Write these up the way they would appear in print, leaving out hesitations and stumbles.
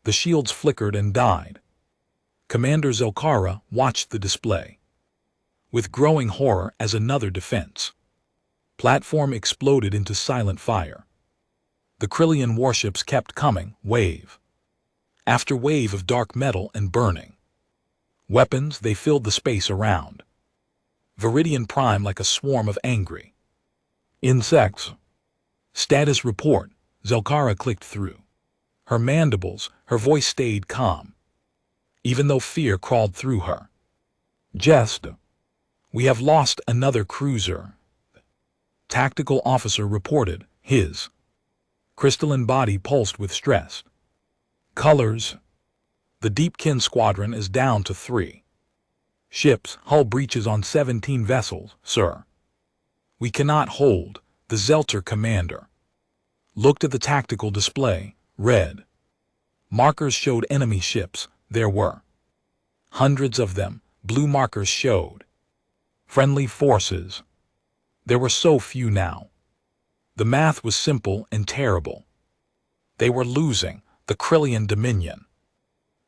The shields flickered and died. Commander Zelkara watched the display with growing horror as another defense platform exploded into silent fire. The Krillian warships kept coming, wave after wave of dark metal and burning weapons. They filled the space around Viridian Prime like a swarm of angry insects. Status report. Zelkara clicked through her mandibles. Her voice stayed calm, even though fear crawled through her. Jest. We have lost another cruiser. Tactical officer reported. His crystalline body pulsed with stress. Colors. The Deepkin squadron is down to 3 ships. Hull breaches on 17 vessels, sir. We cannot hold. The Zelter commander looked at the tactical display. Red markers showed enemy ships. There were hundreds of them. Blue markers showed friendly forces. There were so few now. The math was simple and terrible. They were losing. The Krillian Dominion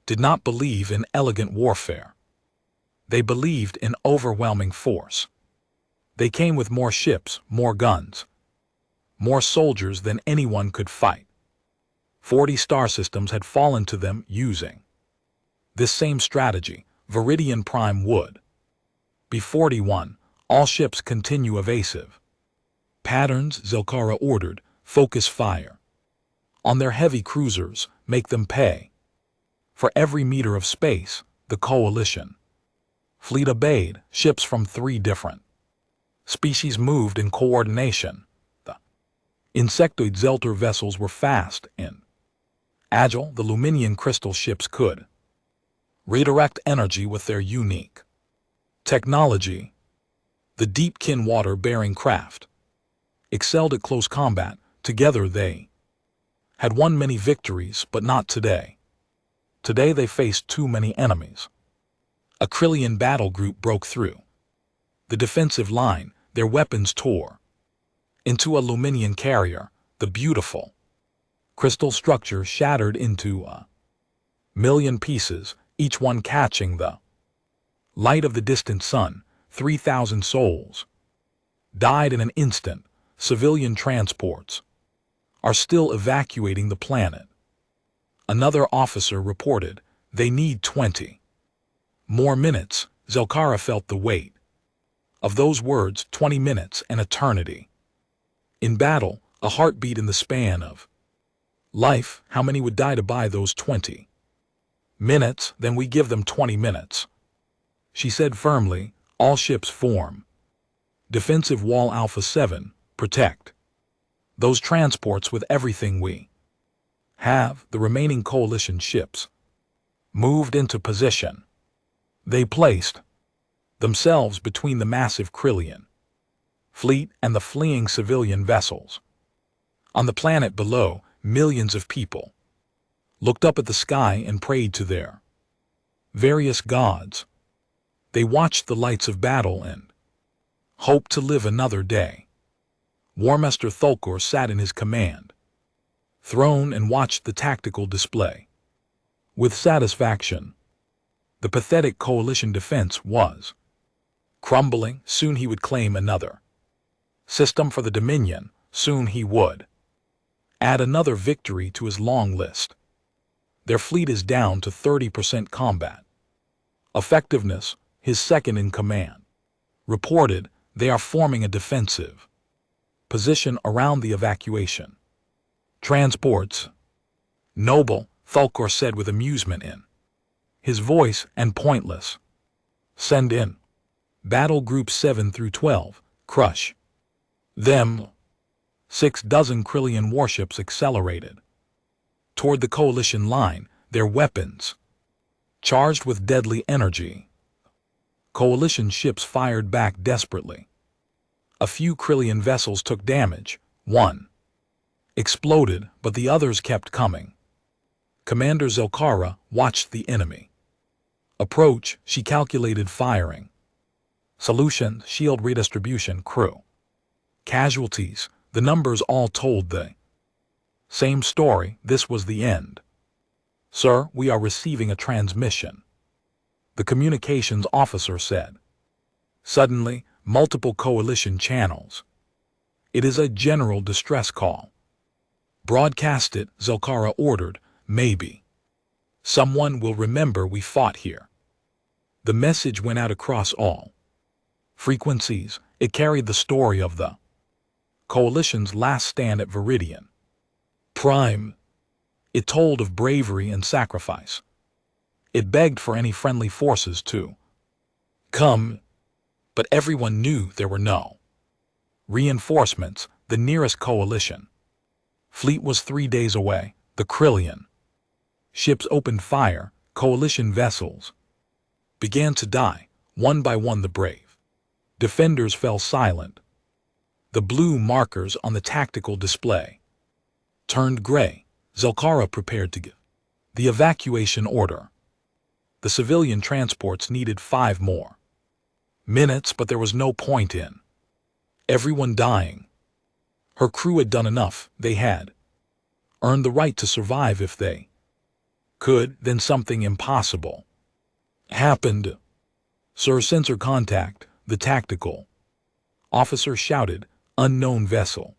did not believe in elegant warfare. They believed in overwhelming force. They came with more ships, more guns, more soldiers than anyone could fight. 40 star systems had fallen to them using this same strategy. Viridian Prime would be 41. All ships continue evasive patterns. Zelkara ordered. Focus fire on their heavy cruisers. Make them pay for every meter of space. The coalition fleet obeyed. Ships from 3 different species moved in coordination. The insectoid Zelter vessels were fast and agile. The Luminian crystal ships could redirect energy with their unique technology. The Deepkin water-bearing craft excelled at close combat. Together they had won many victories, but not today. Today they faced too many enemies. A Krillian battle group broke through the defensive line. Their weapons tore into a Luminian carrier. The beautiful crystal structure shattered into a million pieces, each one catching the light of the distant sun. 3,000 souls died in an instant. Civilian transports are still evacuating the planet. Another officer reported. They need 20 more minutes. Zelkara felt the weight of those words. 20 minutes, an eternity. In battle, a heartbeat in the span of life. How many would die to buy those 20 minutes? Then we give them 20 minutes, she said firmly. All ships form defensive wall. Alpha 7, protect those transports with everything we have. The remaining coalition ships moved into position. They placed themselves between the massive Krillian fleet and the fleeing civilian vessels. On the planet below, millions of people looked up at the sky and prayed to their various gods. They watched the lights of battle and hoped to live another day. Warmaster Thulkor sat in his command throne and watched the tactical display with satisfaction. The pathetic coalition defense was crumbling. Soon he would claim another system for the Dominion. Soon he would add another victory to his long list. Their fleet is down to 30% combat effectiveness. His second in command reported. They are forming a defensive position around the evacuation transports. Noble, Thulkor said with amusement in his voice and pointless. Send in battle groups 7 through 12. Crush them. 6 dozen Krillian warships accelerated toward the coalition line, their weapons charged with deadly energy. Coalition ships fired back desperately. A few Krillian vessels took damage. One exploded, but the others kept coming. Commander Zelkara watched the enemy approach. She calculated firing solution, shield redistribution, crew casualties. The numbers all told the same story. This was the end. Sir. "Sir, we are receiving a transmission," the communications officer said. Suddenly, multiple coalition channels. "It is a general distress call." "Broadcast it," Zelkara ordered. "Maybe someone will remember we fought here." The message went out across all frequencies. It carried the story of the coalition's last stand at Viridian Prime. It told of bravery and sacrifice. It begged for any friendly forces to come, but everyone knew there were no reinforcements. The nearest coalition fleet was 3 days away. The Krillian ships opened fire. Coalition vessels began to die. One by one, the brave defenders fell silent. The blue markers on the tactical display turned gray. Zelkara prepared to give the evacuation order. The civilian transports needed 5 more minutes, but there was no point in everyone dying. Her crew had done enough. They had earned the right to survive if they could. Then something impossible happened. "Sir, sensor contact," the tactical officer shouted. "Unknown vessel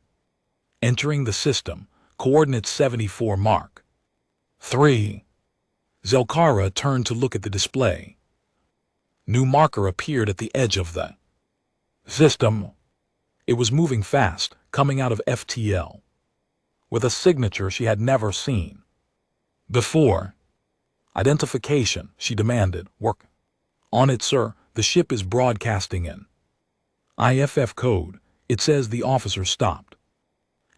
entering the system. Coordinates 74 Mark 3. Zelkara turned to look at the display. New marker appeared at the edge of the system. It was moving fast, coming out of FTL, with a signature she had never seen before. "Identification," she demanded. "Work on it, sir. The ship is broadcasting in IFF code." It says. The officer stopped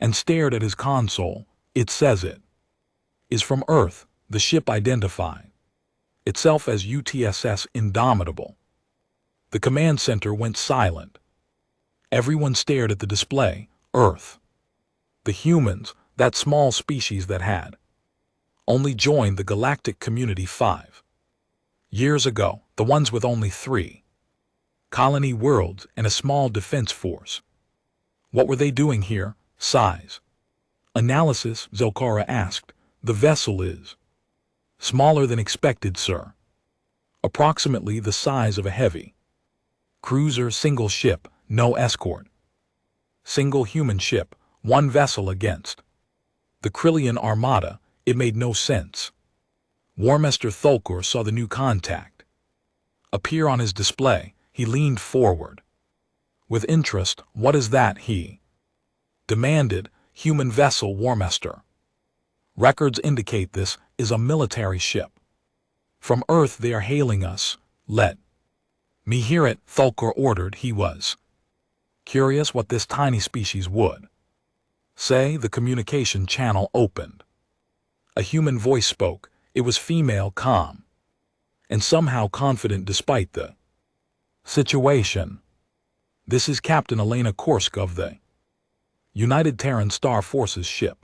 and stared at his console. "It says it is from Earth." The ship identified itself as UTSS Indomitable. The command center went silent. Everyone stared at the display. Earth. The humans, that small species that had only joined the galactic community 5 years ago, the ones with only 3 colony worlds and a small defense force. What were they doing here? Size analysis, Zelkara asked. "The vessel is smaller than expected, sir. Approximately the size of a heavy cruiser. Single ship, no escort. Single human ship, 1 vessel against the Krillian Armada." It made no sense. Warmaster Thulkor saw the new contact appear on his display. He leaned forward with interest. "What is that?" he demanded. "Human vessel, Warmaster. Records indicate this is a military ship. From Earth they are hailing us." "Let me hear it," Thulkor ordered. He was curious what this tiny species would say. The communication channel opened. A human voice spoke. It was female, calm, and somehow confident despite the situation. "This is Captain Elena Korsk of the United Terran Star Forces ship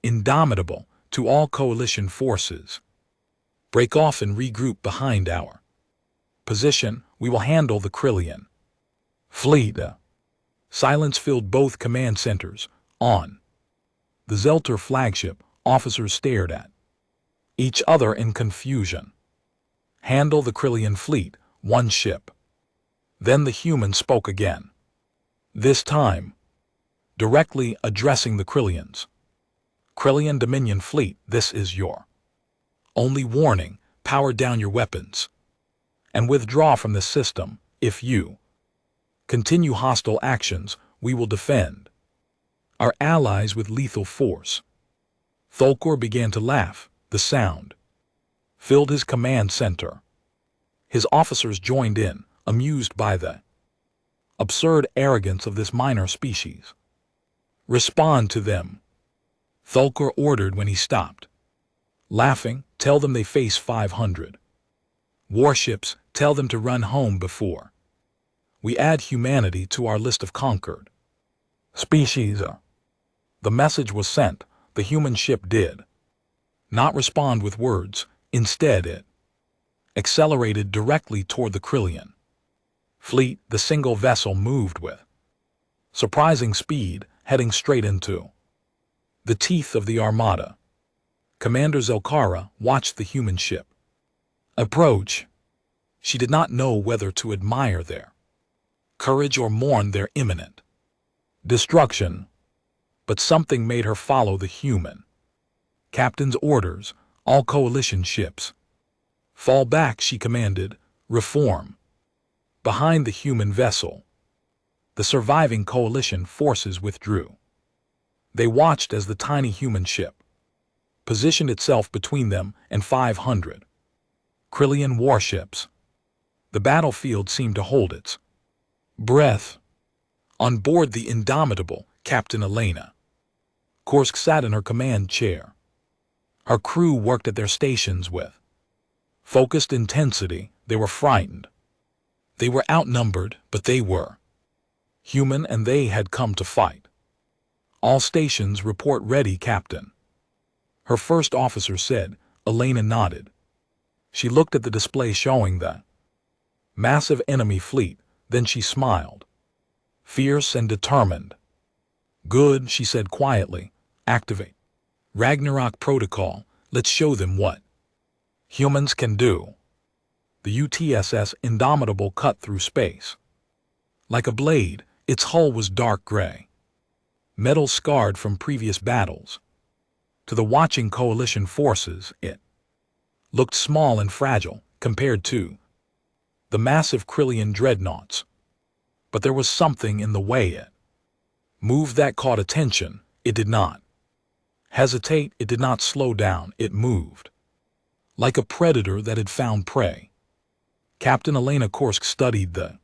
Indomitable. To all coalition forces, break off and regroup behind our position. We will handle the Krillian fleet." Silence filled both command centers. On the Zelter flagship, officers stared at each other in confusion. "Handle the Krillian fleet, 1 ship." Then the human spoke again, this time directly addressing the Krillians. "Krillian Dominion fleet, this is your only warning. Power down your weapons and withdraw from the system. If you continue hostile actions, we will defend our allies with lethal force." Thulkor began to laugh. The sound filled his command center. His officers joined in, amused by the absurd arrogance of this minor species. "Respond to them," Thulkor ordered when he stopped laughing. "Tell them they face 500 warships. Tell them to run home before we add humanity to our list of conquered species." The message was sent. The human ship did not respond with words. Instead, it accelerated directly toward the Krillian fleet. The single vessel moved with surprising speed, heading straight into the teeth of the Armada. Commander Zelkara watched the human ship approach. She did not know whether to admire their courage or mourn their imminent destruction, but something made her follow the human captain's orders. All coalition ships fall back, she commanded. Reform. Behind the human vessel, the surviving coalition forces withdrew. They watched as the tiny human ship positioned itself between them and 500 Krillian warships. The battlefield seemed to hold its breath. On board the indomitable Captain Elena, Kursk sat in her command chair. Her crew worked at their stations with focused intensity. They were frightened. They were outnumbered, but they were human and they had come to fight. All stations report ready, Captain, her first officer said. Elena nodded. She looked at the display showing the massive enemy fleet, then she smiled. Fierce and determined. Good, she said quietly. Activate Ragnarok protocol. Let's show them what humans can do. The UTSS Indomitable cut through space. Like a blade, its hull was dark gray, metal scarred from previous battles. To the watching coalition forces, it looked small and fragile compared to the massive Krillian dreadnoughts. But there was something in the way it moved that caught attention. It did not hesitate, it did not slow down, it moved like a predator that had found prey. Captain Elena Kursk studied the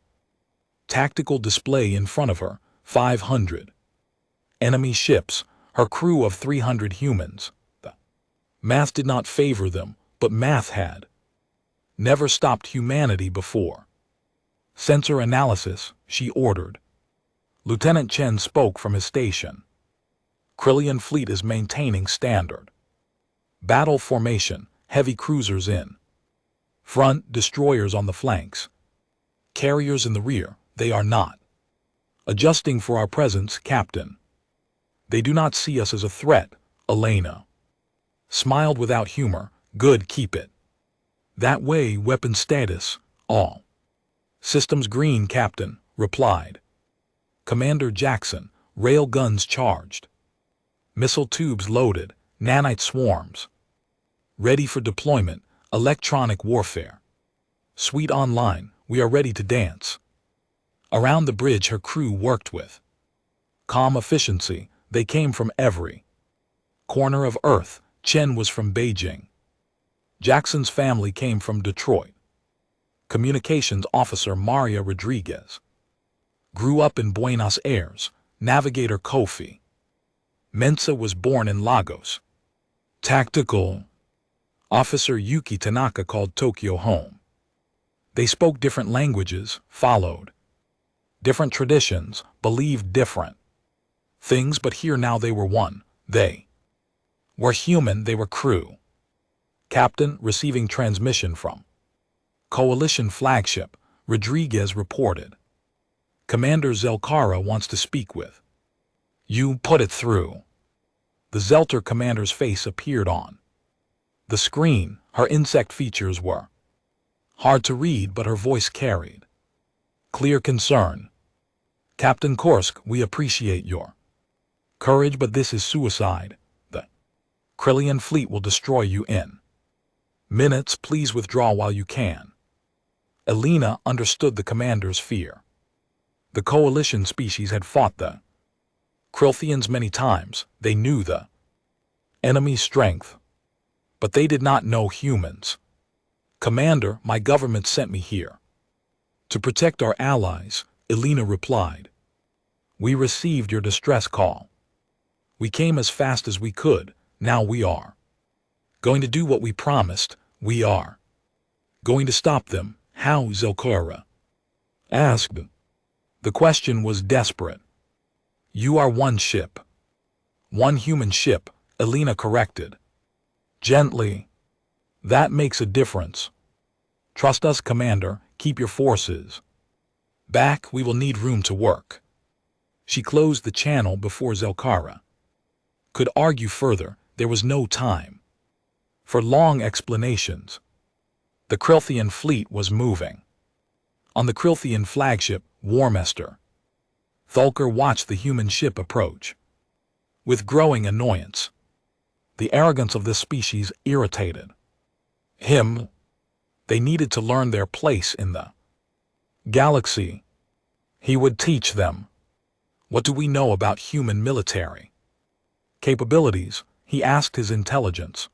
tactical display in front of her. 500 enemy ships, her crew of 300 humans. The math did not favor them, but math had never stopped humanity before. Sensor analysis, she ordered. Lieutenant Chen spoke from his station. Krillian fleet is maintaining standard battle formation, heavy cruisers in front, destroyers on the flanks, carriers in the rear. They are not adjusting for our presence, Captain. They do not see us as a threat. Elena smiled without humor. Good, keep it that way. Weapon status, all systems green, Captain replied. Commander Jackson, rail guns charged, missile tubes loaded, nanite swarms ready for deployment, electronic warfare suite online. We are ready to dance. Around the bridge her crew worked with calm efficiency. They came from every corner of Earth. Chen was from Beijing. Jackson's family came from Detroit. Communications officer Maria Rodriguez grew up in Buenos Aires. Navigator Kofi Mensa was born in Lagos. Tactical officer Yuki Tanaka called Tokyo home. They spoke different languages, followed different traditions, believed different things, but here now they were one. They were human, they were crew. Captain, receiving transmission from coalition flagship, Rodriguez reported. Commander Zelkara wants to speak with you. Put it through. The Zelter commander's face appeared on the screen. Her insect features were hard to read, but her voice carried clear concern. Captain Kursk, we appreciate your courage, but this is suicide. The Krillian fleet will destroy you in minutes. Please withdraw while you can. Elena understood the commander's fear. The coalition species had fought the Krilthians many times. They knew the enemy's strength, but they did not know humans. Commander, my government sent me here to protect our allies, Elena replied. We received your distress call. We came as fast as we could. Now we are going to do what we promised. We are going to stop them. How? Zelkara asked. The question was desperate. You are one ship. One human ship, Elena corrected. Gently. That makes a difference. Trust us, Commander. Keep your forces back. We will need room to work. She closed the channel before Zelkara could argue further. There was no time. for long explanations. The Krilthian fleet was moving. On the Krilthian flagship, Warmester, Thulker watched the human ship approach. With growing annoyance, the arrogance of this species irritated him. They needed to learn their place in the galaxy. He would teach them. What do we know about human military capabilities? He asked his intelligence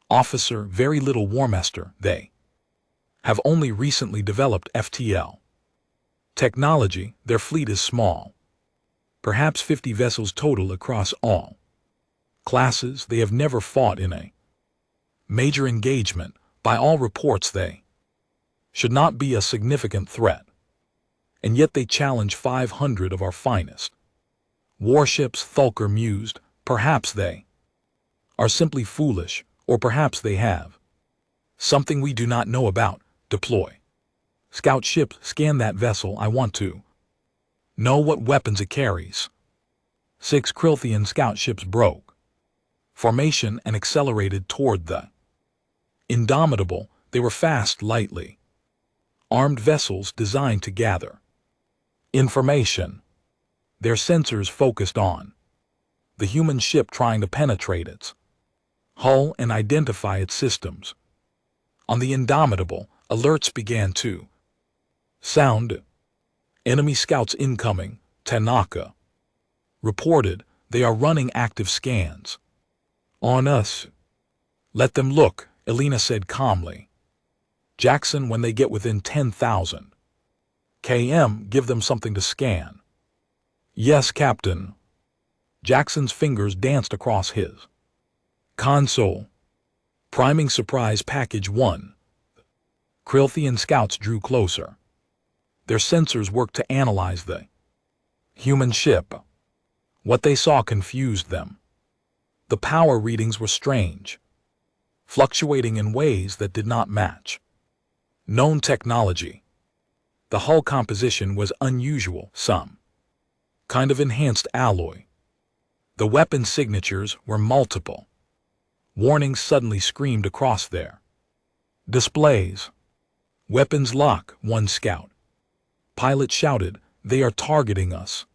officer. Very little, Warmester. They have only recently developed FTL technology. Their fleet is small. Perhaps 50 vessels total across all classes. They have never fought in a major engagement. By all reports, they should not be a significant threat. And yet they challenge 500 of our finest warships. Thulker mused. Perhaps they are simply foolish, or perhaps they have something we do not know about. Deploy scout ships. Scan that vessel. I want to know what weapons it carries. 6 Krilthian scout ships broke formation and accelerated toward the Indomitable. They were fast, lightly armed vessels designed to gather information. Their sensors focused on the human ship, trying to penetrate its hull and identify its systems. On the Indomitable, alerts began to sound. Enemy scouts incoming, Tanaka reported. They are running active scans on us. Let them look, Elena said calmly. Jackson, when they get within 10,000 km, give them something to scan. Yes, Captain. Jackson's fingers danced across his console. Priming surprise package 1. Krilthian scouts drew closer. Their sensors worked to analyze the human ship. What they saw confused them. The power readings were strange, fluctuating in ways that did not match known technology. The hull composition was unusual, some kind of enhanced alloy. The weapon signatures were multiple. Warnings suddenly screamed across their displays. Weapons lock, one scout pilot shouted. They are targeting us.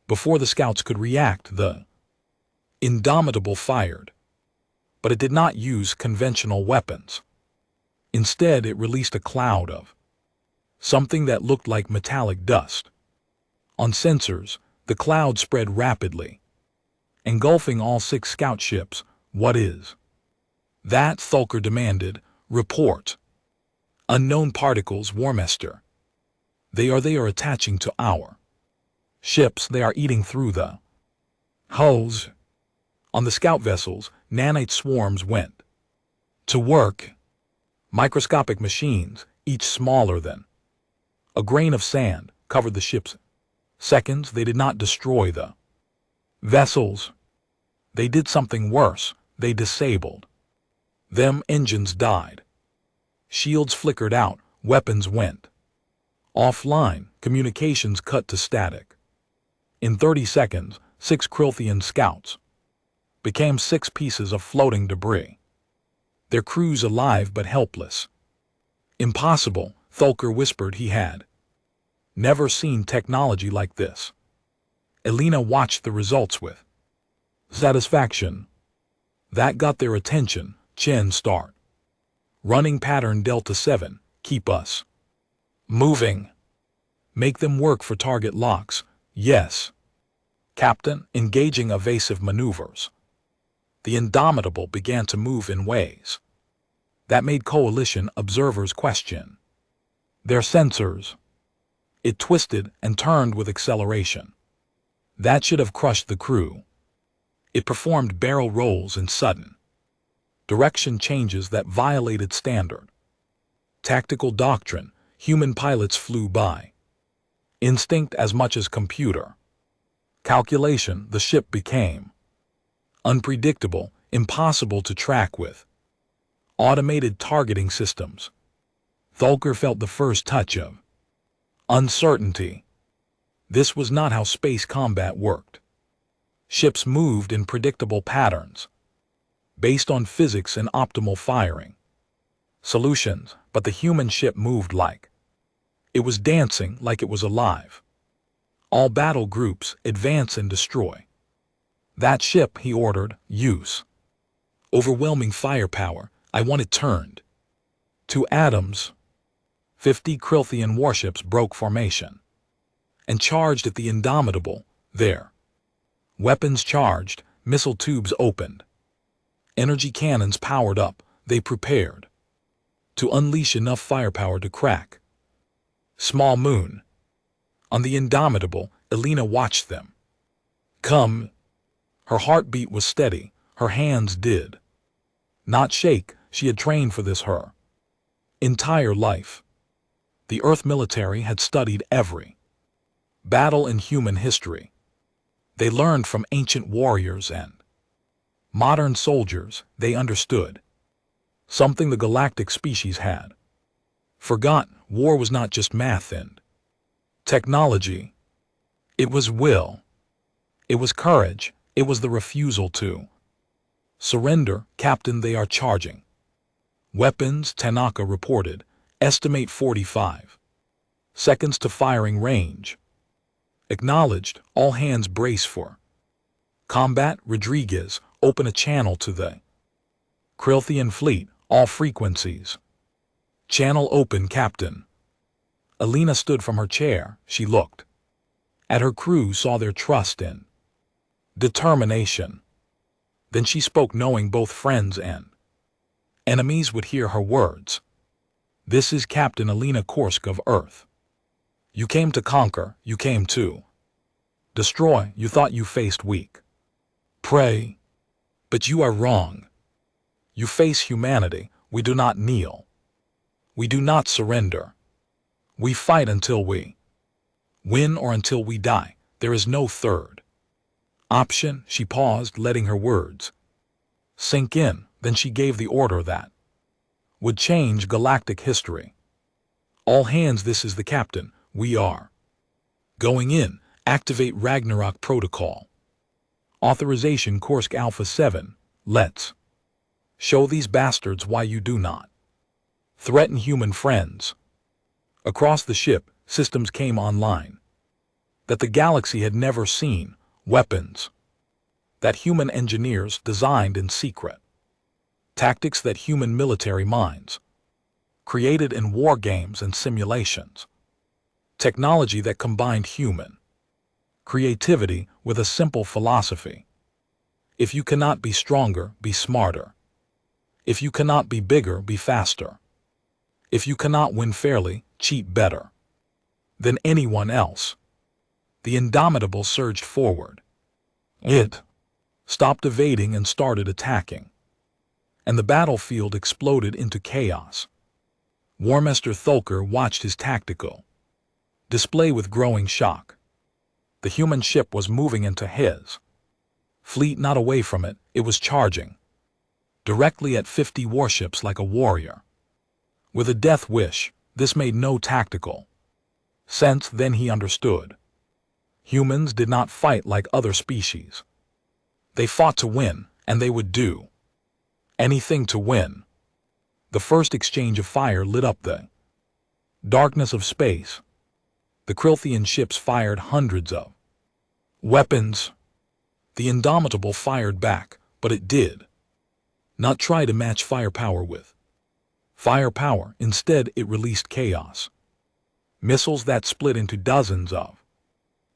Before the scouts could react, the Indomitable fired. But it did not use conventional weapons. Instead, it released a cloud of something that looked like metallic dust. On sensors, the cloud spread rapidly, engulfing all 6 scout ships. What is that? Thulker demanded. Report. Unknown particles, Warmester. They are attaching to our ships. They are eating through the hulls. On the scout vessels, nanite swarms went to work. Microscopic machines, each smaller than a grain of sand, covered the ships. Seconds, they did not destroy the vessels. They did something worse. They disabled them. Engines died. Shields flickered out. Weapons went offline. Communications cut to static. In 30 seconds, 6 Krilthian scouts became 6 pieces of floating debris. Their crews alive but helpless. Impossible, Thulker whispered. He had never seen technology like this. Elena watched the results with satisfaction. That got their attention. Chen, start running pattern Delta 7. Keep us moving. Make them work for target locks. Yes, Captain. Engaging evasive maneuvers. The Indomitable began to move in ways that made coalition observers question their sensors. It twisted and turned with acceleration that should have crushed the crew. It performed barrel rolls and sudden direction changes that violated standard tactical doctrine. Human pilots flew by instinct as much as computer calculation. The ship became unpredictable, impossible to track with automated targeting systems. Thulker felt the first touch of uncertainty. This was not how space combat worked. Ships moved in predictable patterns. based on physics and optimal firing solutions, but the human ship moved like it was dancing, like it was alive. All battle groups, advance and destroy. That ship, he ordered, use overwhelming firepower. I want it turned to atoms. 50 Krilthian warships broke formation and charged at the Indomitable. Their weapons charged, missile tubes opened, energy cannons powered up. They prepared to unleash enough firepower to crack Small Moon. On the Indomitable, Elena watched them come. Her heartbeat was steady. Her hands did not shake. She had trained for this her entire life. The Earth military had studied every battle in human history. They learned from ancient warriors and modern soldiers. They understood something the galactic species had forgotten. War was not just math and technology. It was will. It was courage. It was the refusal to surrender. Captain, they are charging weapons, Tanaka reported. Estimate 45 seconds to firing range. Acknowledged. All hands brace for combat. Rodriguez, open a channel to the Krilthian fleet. All frequencies. Channel open, Captain. Elena stood from her chair. She looked at her crew, saw their trust and determination. Then she spoke, knowing both friends and enemies would hear her words. This is Captain Elena Korsk of Earth. You came to conquer. You came to destroy. You thought you faced weak prey, but you are wrong. You face humanity. We do not kneel. We do not surrender. We fight until we win or until we die. There is no third option. She paused, letting her words sink in. Then she gave the order that would change galactic history. All hands, this is the captain. We are going in. Activate Ragnarok protocol. Authorization Korsk Alpha 7. Let's show these bastards why you do not threaten human friends. Across the ship, systems came online that the galaxy had never seen. Weapons that human engineers designed in secret. Tactics that human military minds created in war games and simulations. Technology that combined human creativity with a simple philosophy. If you cannot be stronger, be smarter. If you cannot be bigger, be faster. If you cannot win fairly, cheat better than anyone else. The Indomitable surged forward. It stopped evading and started attacking. And the battlefield exploded into chaos. Warmaster Thulker watched his tactical display with growing shock. The human ship was moving into his fleet, not away from it. It was charging directly at 50 warships like a warrior with a death wish. This made no tactical sense. Then he understood. Humans did not fight like other species. They fought to win, and they would do anything to win. The first exchange of fire lit up the darkness of space. The Krilthian ships fired hundreds of weapons. The Indomitable fired back, but it did not try to match firepower with firepower. Instead, it released chaos. Missiles that split into dozens of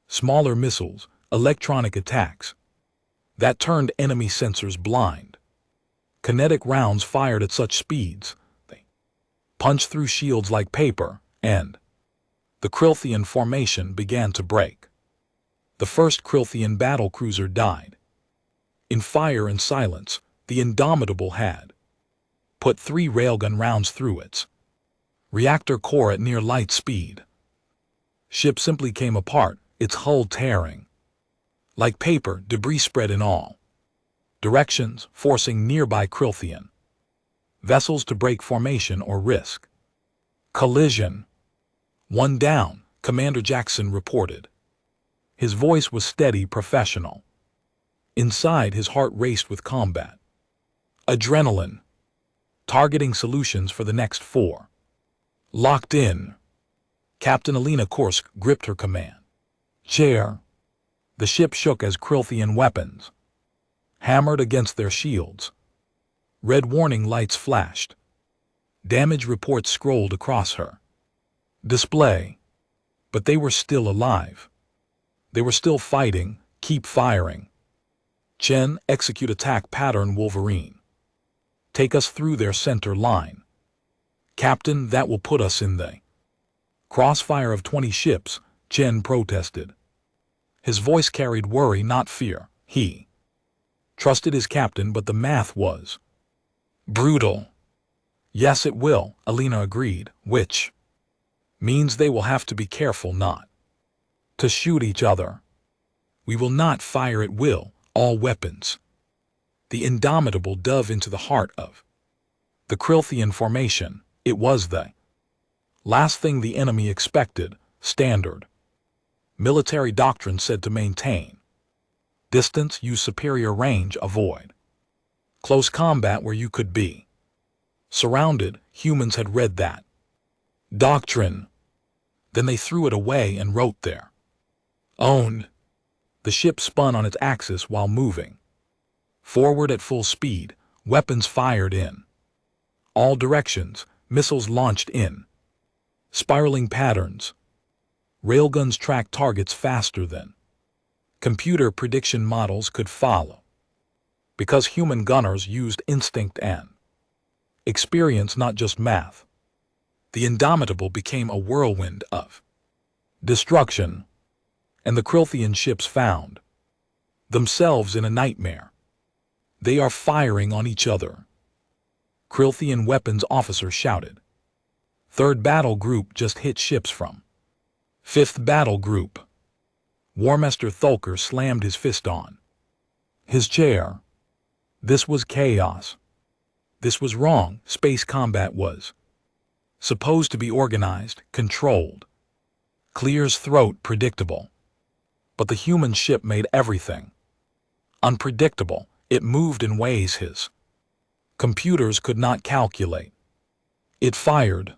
smaller missiles, electronic attacks that turned enemy sensors blind. Kinetic rounds fired at such speeds, they punched through shields like paper, and the Krilthian formation began to break. The first Krilthian battlecruiser died. In fire and silence, the Indomitable had put 3 railgun rounds through its reactor core at near light speed. Ship simply came apart, its hull tearing like paper. Debris spread in all directions, forcing nearby Krilthian vessels to break formation or risk collision. One down, Commander Jackson reported. His voice was steady, professional. Inside, his heart raced with combat. Adrenaline. Targeting solutions for the next 4. Locked in. Captain Alina Korsk gripped her command chair. The ship shook as Krilthian weapons hammered against their shields. Red warning lights flashed. Damage reports scrolled across her display. But they were still alive. They were still fighting. Keep firing. Chen, execute attack pattern Wolverine. Take us through their center line. Captain, that will put us in the crossfire of 20 ships, Chen protested. His voice carried worry, not fear. He trusted his captain, but the math was brutal. Yes, it will, Alina agreed, which means they will have to be careful not to shoot each other. We will not fire at will, all weapons. The Indomitable dove into the heart of the Krilthian formation. It was the last thing the enemy expected. Standard military doctrine said to maintain distance, use superior range, avoid close combat where you could be surrounded. Humans had read that doctrine. Then they threw it away and wrote their own. The ship spun on its axis while moving forward at full speed. Weapons fired in all directions. Missiles launched in spiraling patterns. Railguns tracked targets faster than computer prediction models could follow. Because human gunners used instinct and experience, not just math, the Indomitable became a whirlwind of destruction, and the Krilthian ships found themselves in a nightmare. They are firing on each other. Krilthian weapons officer shouted. 3rd Battle Group just hit ships from 5th Battle Group. Warmaster Thulker slammed his fist on his chair. This was chaos. This was wrong. Space combat was supposed to be organized, controlled. Clear's throat, predictable. But the human ship made everything unpredictable. It moved in ways his computers could not calculate. It fired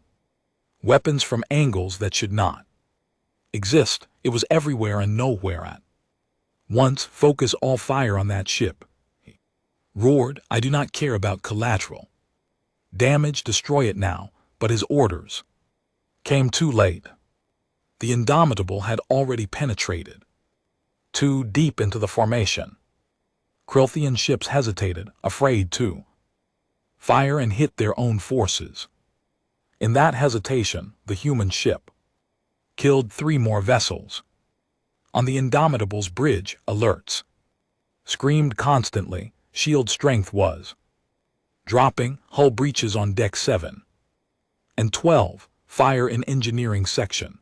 weapons from angles that should not exist. It was everywhere and nowhere at once. Focus all fire on that ship, he roared. I do not care about collateral damage. Destroy it now. But his orders came too late. The Indomitable had already penetrated too deep into the formation. Krilthian ships hesitated, afraid to fire and hit their own forces. In that hesitation, the human ship killed 3 more vessels. On the Indomitable's bridge, alerts screamed constantly. Shield strength was dropping. Hull breaches on deck 7 and 12. Fire in engineering section.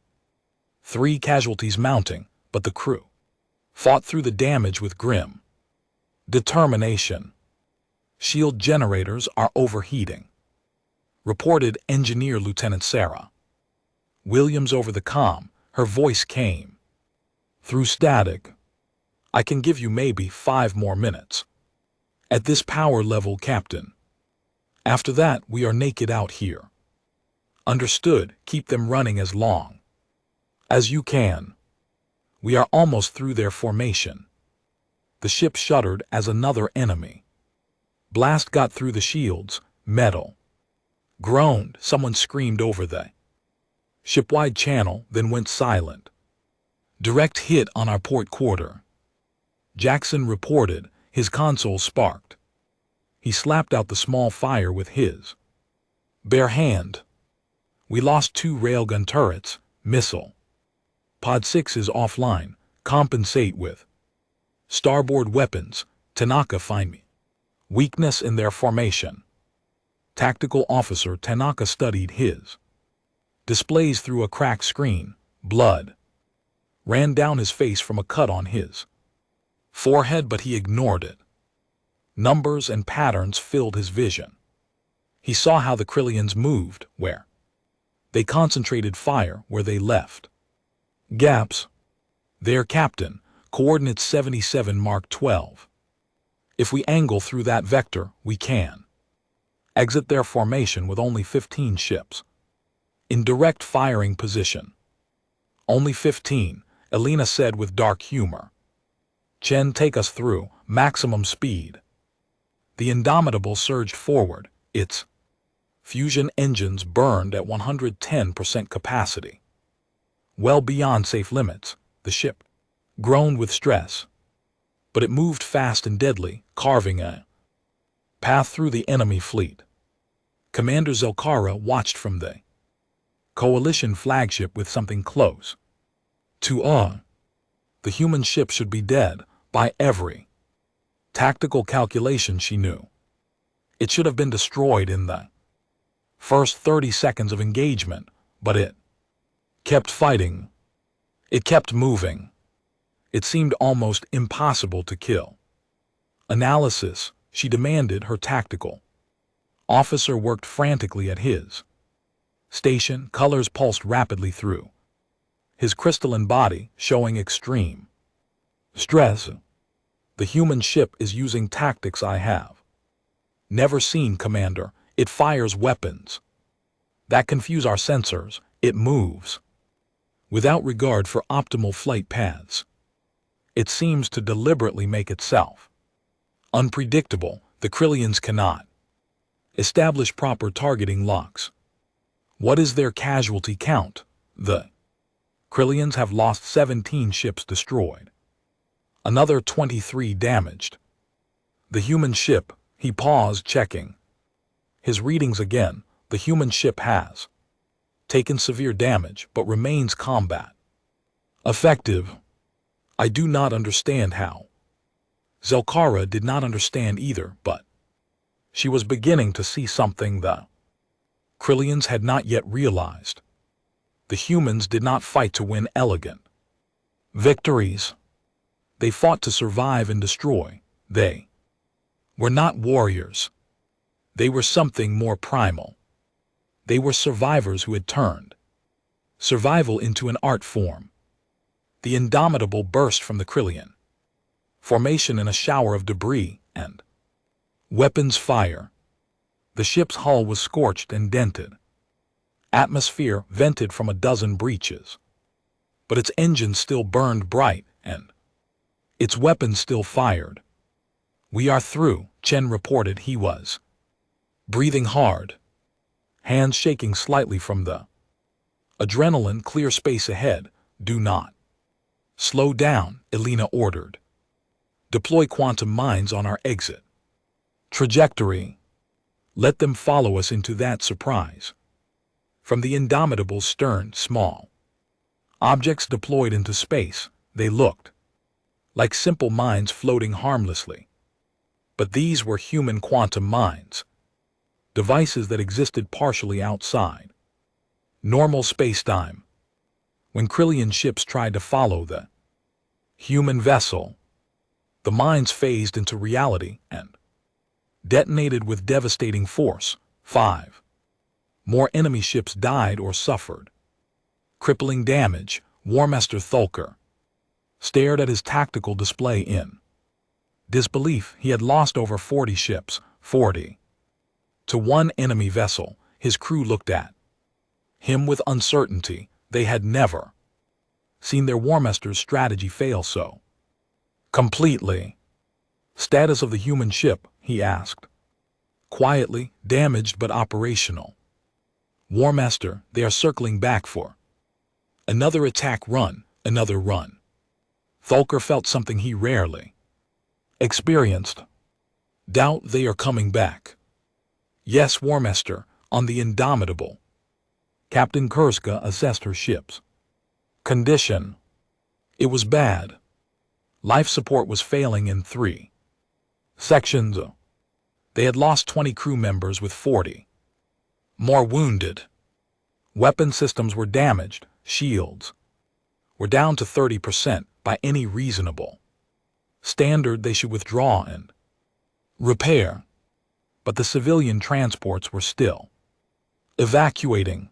3 casualties mounting, but the crew fought through the damage with grim determination. Shield generators are overheating, reported Engineer Lieutenant Sarah Williams over the comm. Her voice came through static. I can give you maybe 5 more minutes. At this power level, Captain. After that, we are naked out here. Understood. Keep them running as long as you can. We are almost through their formation. The ship shuddered as another enemy blast got through the shields. Metal groaned. Someone screamed over the shipwide channel, then went silent. Direct hit on our port quarter, Jackson reported. His console sparked. He slapped out the small fire with his bare hand. We lost 2 railgun turrets. Missile Pod 6 is offline. Compensate with starboard weapons. Tanaka, find me weakness in their formation. Tactical officer Tanaka studied his displays through a cracked screen. Blood ran down his face from a cut on his forehead, but he ignored it. Numbers and patterns filled his vision. He saw how the Krillians moved, where they concentrated fire, where they left gaps. Their captain, coordinates 77 Mark 12. If we angle through that vector, we can exit their formation with only 15 ships. In direct firing position. Only 15, Elena said with dark humor. Chen, take us through, maximum speed. The Indomitable surged forward, its fusion engines burned at 110% capacity. Well beyond safe limits, the ship groaned with stress. But it moved fast and deadly, carving a path through the enemy fleet. Commander Zelkara watched from the coalition flagship with something close to awe. The human ship should be dead by every tactical calculation she knew. It should have been destroyed in the first 30 seconds of engagement, but it kept fighting. It kept moving. It seemed almost impossible to kill. Analysis, she demanded. Her tactical officer worked frantically at his station, colors pulsed rapidly through his crystalline body, showing extreme stress. The human ship is using tactics I have never seen, Commander. It fires weapons that confuse our sensors. It moves without regard for optimal flight paths. It seems to deliberately make itself unpredictable. The Krillians cannot establish proper targeting locks. What is their casualty count? The Krillians have lost 17 ships destroyed. Another 23 damaged. The human ship, he paused, checking his readings again. The human ship has taken severe damage but remains combat effective. I do not understand how. Zelkara did not understand either, but she was beginning to see something the Krillians had not yet realized. The humans did not fight to win elegant victories. They fought to survive and destroy. They were not warriors. They were something more primal. They were survivors who had turned survival into an art form. The Indomitable burst from the Krillian formation in a shower of debris and weapons fire. The ship's hull was scorched and dented. Atmosphere vented from a dozen breaches. But its engines still burned bright and its weapons still fired. We are through, Chen reported. He was breathing hard, hands shaking slightly from the adrenaline. Clear space ahead. Do not slow down, Elena ordered. Deploy quantum mines on our exit trajectory. Let them follow us into that surprise. From the Indomitable's stern, small objects deployed into space. They looked like simple mines floating harmlessly. But these were human quantum mines, devices that existed partially outside normal spacetime. When Krillian ships tried to follow the human vessel, the mines phased into reality and detonated with devastating force. 5 more enemy ships died or suffered crippling damage. Warmaster Thulker stared at his tactical display in disbelief. He had lost over 40 ships, 40 to one enemy vessel. His crew looked at him with uncertainty. They had never seen their Warmaster's strategy fail so completely. Status of the human ship, he asked. Quietly, damaged but operational. Warmaster, they are circling back for another attack run, another run. Thulker felt something he rarely experienced. Doubt. They are coming back. Yes, Warmaster, on the Indomitable. Captain Kurska assessed her ship's condition. It was bad. Life support was failing in 3 sections. They had lost 20 crew members with 40 more wounded. Weapon systems were damaged. Shields were down to 30%. By any reasonable standard, they should withdraw and repair. But the civilian transports were still evacuating.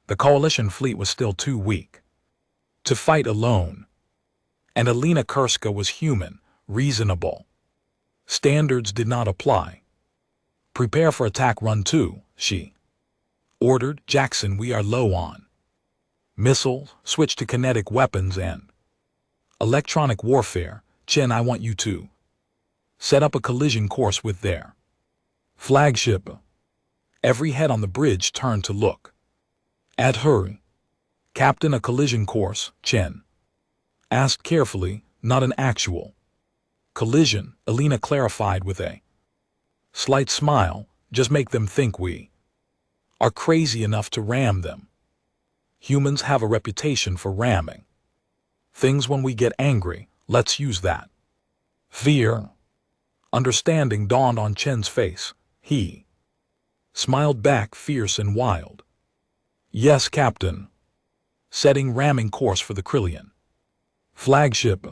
The coalition fleet was still too weak to fight alone. And Elena Kurska was human, reasonable. Standards did not apply. Prepare for attack run 2, she ordered. Jackson, we are low on missiles, switch to kinetic weapons and electronic warfare. Chen, I want you to set up a collision course with their flagship. Every head on the bridge turned to look at her. Captain, a collision course, Chen asked carefully, not an actual collision, Alina clarified with a slight smile, just make them think we are crazy enough to ram them. Humans have a reputation for ramming things when we get angry. Let's use that. Fear. Understanding dawned on Chen's face. He smiled back, fierce and wild. Yes, Captain. Setting ramming course for the Krillian flagship.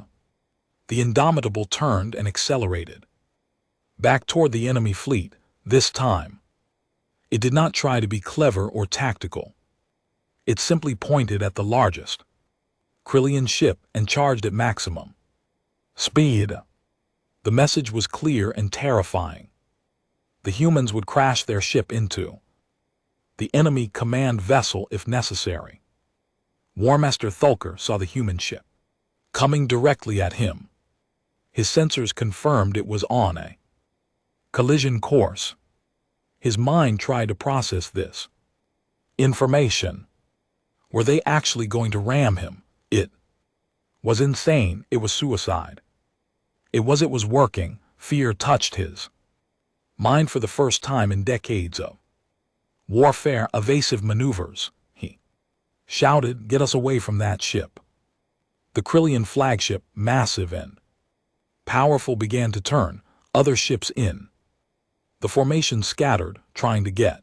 The Indomitable turned and accelerated back toward the enemy fleet. This time, it did not try to be clever or tactical. It simply pointed at the largest Krillian ship and charged at maximum speed. The message was clear and terrifying. The humans would crash their ship into the enemy command vessel if necessary. Warmaster Thulker saw the human ship coming directly at him. His sensors confirmed it was on a collision course. His mind tried to process this information. Were they actually going to ram him? It was insane. It was suicide. It was working. Fear touched his mind for the first time in decades of warfare. Evasive maneuvers, he shouted, get us away from that ship. The Krillian flagship, massive and powerful, began to turn other ships in. The formation scattered, trying to get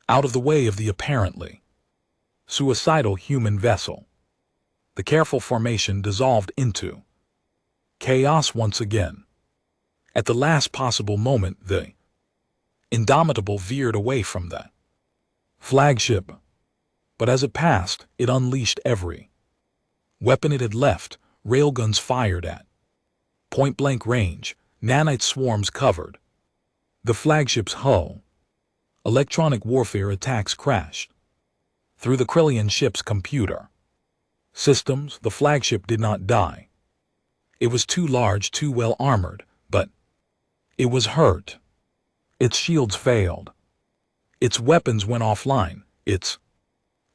out of the way of the apparently suicidal human vessel. The careful formation dissolved into chaos once again. At the last possible moment, the Indomitable veered away from the flagship. But as it passed, it unleashed every weapon it had left. Railguns fired at point-blank range. Nanite swarms covered the flagship's hull. Electronic warfare attacks crashed through the Krillian ship's computer systems. The flagship did not die. It was too large, too well armored, but it was hurt. Its shields failed. Its weapons went offline. Its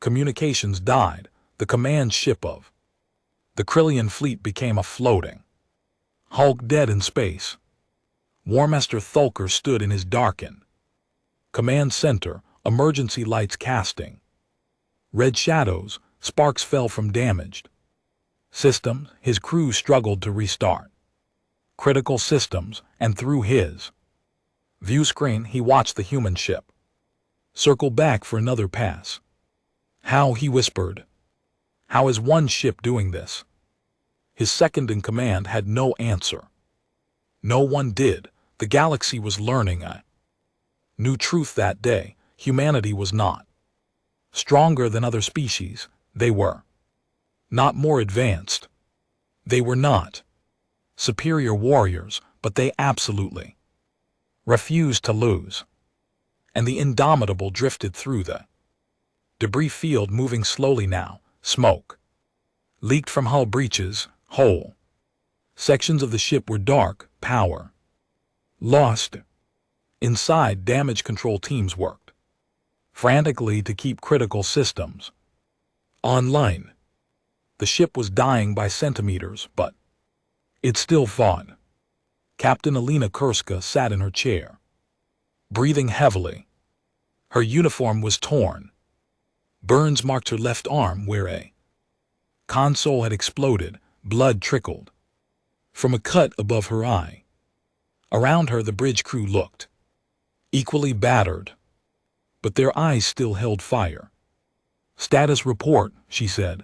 communications died. The command ship of the Krillian fleet became a floating hulk, dead in space. Warmaster Thulker stood in his darkened command center, emergency lights casting red shadows. Sparks fell from damaged systems. His crew struggled to restart critical systems, and through his view screen he watched the human ship circle back for another pass. How, he whispered. How is one ship doing this? His second in command had no answer. No one did. The galaxy was learning a new truth that day. Humanity was not stronger than other species. They were not more advanced. They were not superior warriors, but they absolutely refused to lose. And the Indomitable drifted through the debris field, moving slowly now. Smoke leaked from hull breaches. Whole sections of the ship were dark. Power lost. Inside, damage control teams worked frantically to keep critical systems online. The ship was dying by centimeters, but it still fought. Captain Alina Kurska sat in her chair, breathing heavily. Her uniform was torn. Burns marked her left arm where a console had exploded. Blood trickled from a cut above her eye. Around her, the bridge crew looked equally battered, but their eyes still held fire. Status report, she said.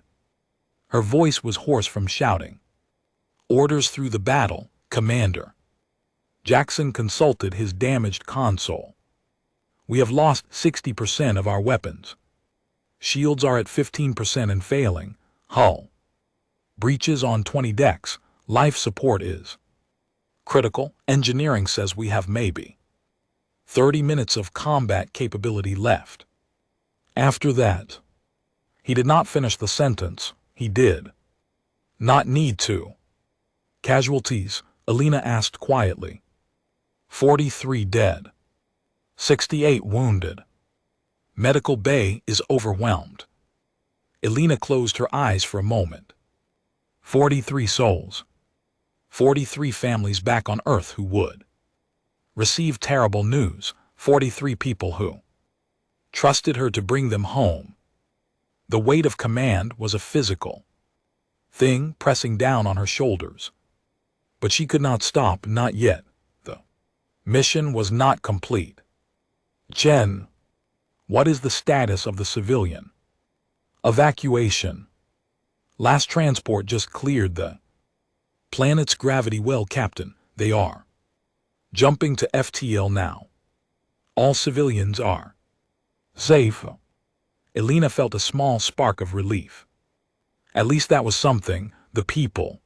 Her voice was hoarse from shouting orders through the battle, Commander. Jackson consulted his damaged console. We have lost 60% of our weapons. Shields are at 15% and failing. Hull breaches on 20 decks. Life support is Critical engineering says we have maybe 30 minutes of combat capability left. After that, he did not finish the sentence. He did not need to. Casualties, Alina asked quietly. 43 dead. 68 wounded. Medical bay is overwhelmed. Alina closed her eyes for a moment. 43 souls. 43 families back on Earth who would receive terrible news. 43 people who trusted her to bring them home. The weight of command was a physical thing pressing down on her shoulders. But she could not stop, not yet. The mission was not complete. Jen, what is the status of the civilian evacuation? Last transport just cleared the planet's gravity well, Captain. They are jumping to FTL now. All civilians are safe. Alina felt a small spark of relief. At least that was something. The people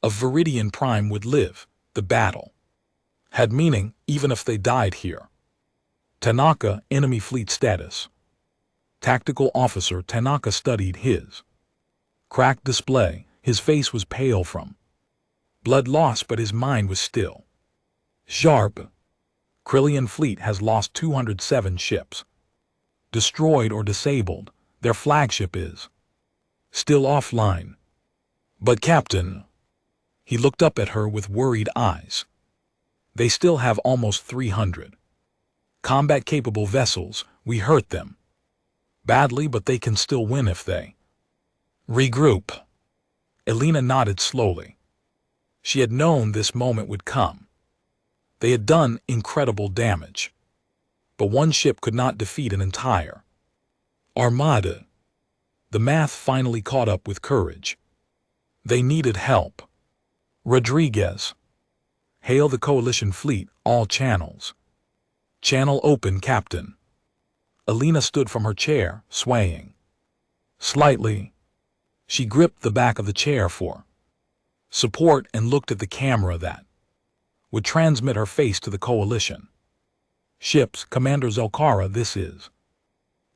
of Viridian Prime would live. The battle had meaning, even if they died here. Tanaka, enemy fleet status. Tactical officer Tanaka studied his cracked display. His face was pale from blood loss, but his mind was still sharp. Krillian fleet has lost 207 ships. Destroyed or disabled. Their flagship is still offline. But Captain, he looked up at her with worried eyes. They still have almost 300 combat-capable vessels. We hurt them badly, but they can still win if they regroup. Alina nodded slowly. She had known this moment would come. They had done incredible damage. But one ship could not defeat an entire armada. The math finally caught up with courage. They needed help. Rodriguez, hail the coalition fleet, all channels. Channel open, Captain. Alina stood from her chair, swaying slightly. She gripped the back of the chair for support and looked at the camera that would transmit her face to the coalition. Ships, Commander Zelkara, this is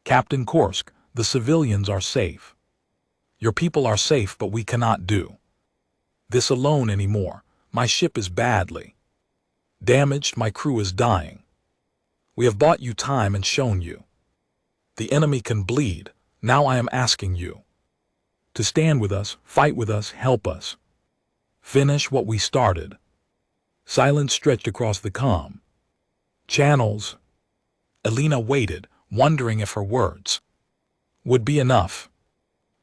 Captain Korsk. The civilians are safe. Your people are safe, but we cannot do this alone anymore. My ship is badly damaged. My crew is dying. We have bought you time and shown you the enemy can bleed. Now I am asking you to stand with us, fight with us, help us finish what we started. Silence stretched across the comm channels. Alina waited, wondering if her words would be enough.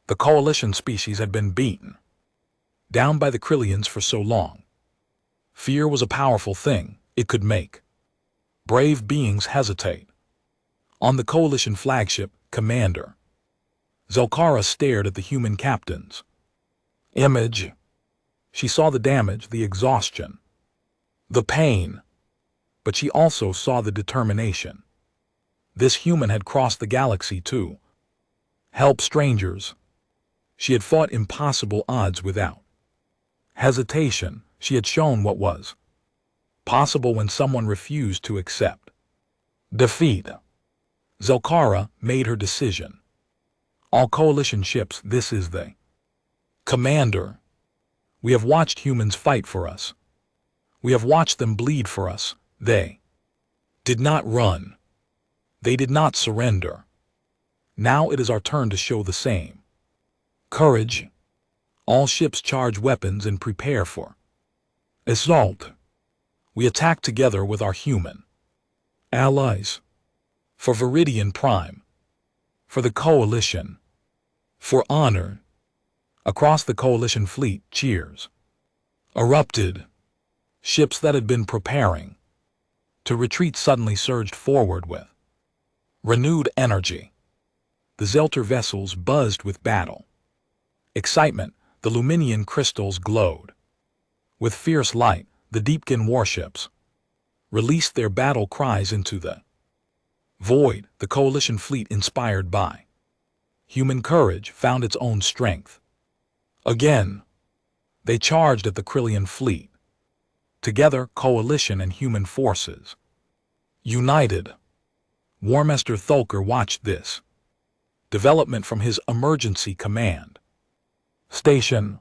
The coalition species had been beaten down by the Krillians for so long. Fear was a powerful thing. It could make brave beings hesitate. On the coalition flagship, Commander Zelkara stared at the human captain's image. She saw the damage, the exhaustion, the pain, but she also saw the determination. This human had crossed the galaxy to help strangers. She had fought impossible odds without hesitation. She had shown what was possible when someone refused to accept defeat. Zelkara made her decision. All coalition ships, this is the Commander. We have watched humans fight for us. We have watched them bleed for us. They did not run. They did not surrender. Now it is our turn to show the same courage. All ships charge weapons and prepare for assault. We attack together with our human allies. For Viridian Prime. For the coalition. For honor. Across the coalition fleet, cheers erupted. Ships that had been preparing to retreat suddenly surged forward with renewed energy. The Zelter vessels buzzed with battle excitement. The Luminian crystals glowed with fierce light. The Deepkin warships released their battle cries into the void. The coalition fleet, inspired by human courage, found its own strength. Again, they charged at the Krillian fleet. Together, coalition and human forces. United. Warmaster Thulker watched this development from his emergency command station.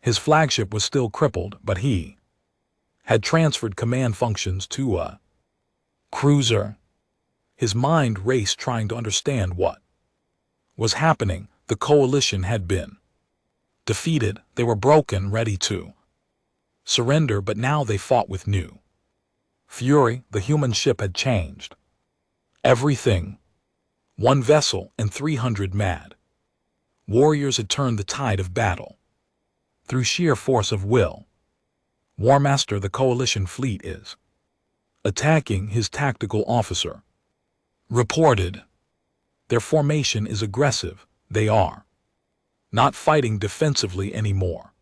His flagship was still crippled, but he had transferred command functions to a cruiser. His mind raced trying to understand what was happening. The coalition had been defeated. They were broken, ready to surrender, but now they fought with new fury. The human ship had changed everything. One vessel and 300 mad warriors had turned the tide of battle. Through sheer force of will, Warmaster, the coalition fleet is attacking. His tactical officer reported. Their formation is aggressive. They are not fighting defensively anymore.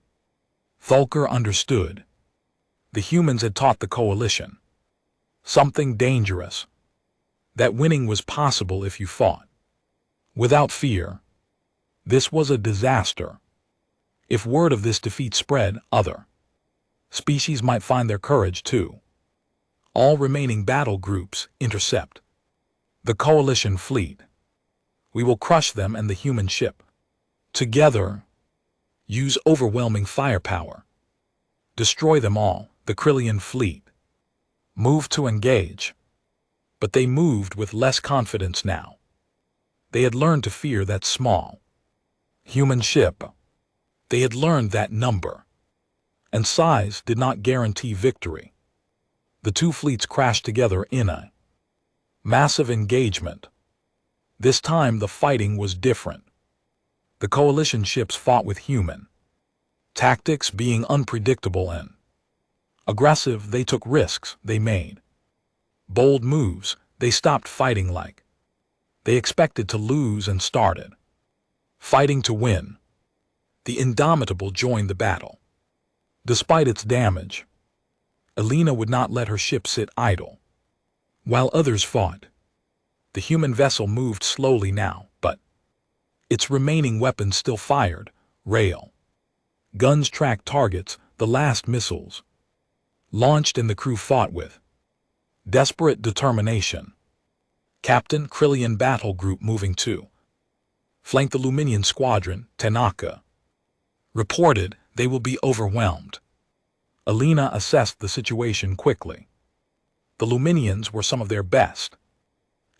Thulker understood. The humans had taught the coalition something dangerous, that winning was possible if you fought without fear. This was a disaster. If word of this defeat spread, other species might find their courage too. All remaining battle groups intercept the coalition fleet. We will crush them and the human ship. Together, use overwhelming firepower. Destroy them all. The Krillian fleet moved to engage. But they moved with less confidence now. They had learned to fear that small human ship. They had learned that number and size did not guarantee victory. The two fleets crashed together in a massive engagement. This time the fighting was different. The coalition ships fought with human tactics, being unpredictable and aggressive. They took risks. They made bold moves. They stopped fighting like they expected to lose and started fighting to win. The Indomitable joined the battle. Despite its damage, Elena would not let her ship sit idle. While others fought, the human vessel moved slowly now, but its remaining weapons still fired. Rail guns tracked targets. The last missiles launched, and the crew fought with desperate determination. Captain, Krillian battle group moving to flank the Luminian squadron. Tanaka reported. They will be overwhelmed. Elena assessed the situation quickly. The Luminians were some of their best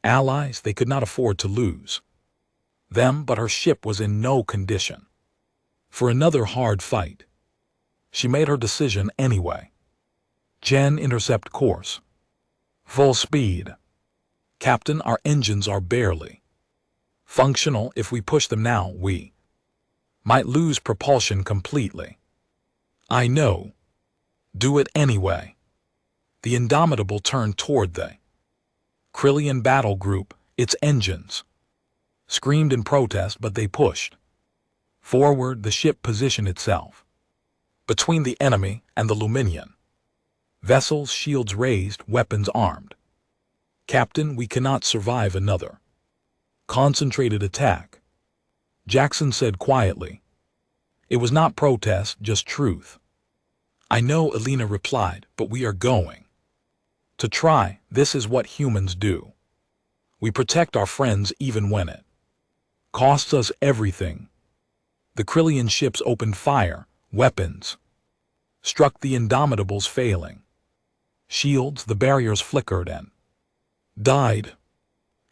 allies. They could not afford to lose them, but her ship was in no condition for another hard fight. She made her decision anyway. Gen, intercept course. Full speed. Captain, our engines are barely functional. If we push them now, we might lose propulsion completely. I know. Do it anyway. The Indomitable turned toward the Krillian battle group. Its engines screamed in protest, but they pushed forward. The ship positioned itself between the enemy and the Luminian vessels, shields raised, weapons armed. Captain, we cannot survive another concentrated attack, Jackson said quietly. It was not protest, just truth. I know, Elena replied, but we are going to try. This is what humans do. We protect our friends even when it costs us everything. The Krillian ships opened fire. Weapons struck the Indomitables, failing. Shields, the barriers flickered and died.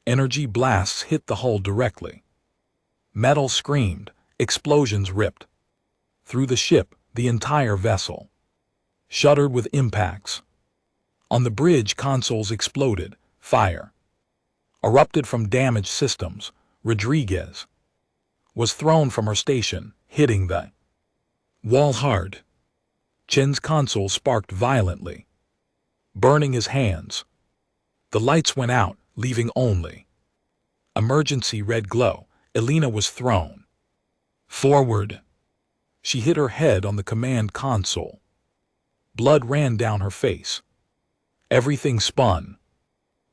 Energy blasts hit the hull directly. Metal screamed. Explosions ripped through the ship. The entire vessel shuddered with impacts. On the bridge, consoles exploded. Fire erupted from damaged systems. Rodriguez was thrown from her station, hitting the wall hard. Chen's console sparked violently, burning his hands. The lights went out, leaving only emergency red glow. Elena was thrown forward. She hit her head on the command console. Blood ran down her face. Everything spun.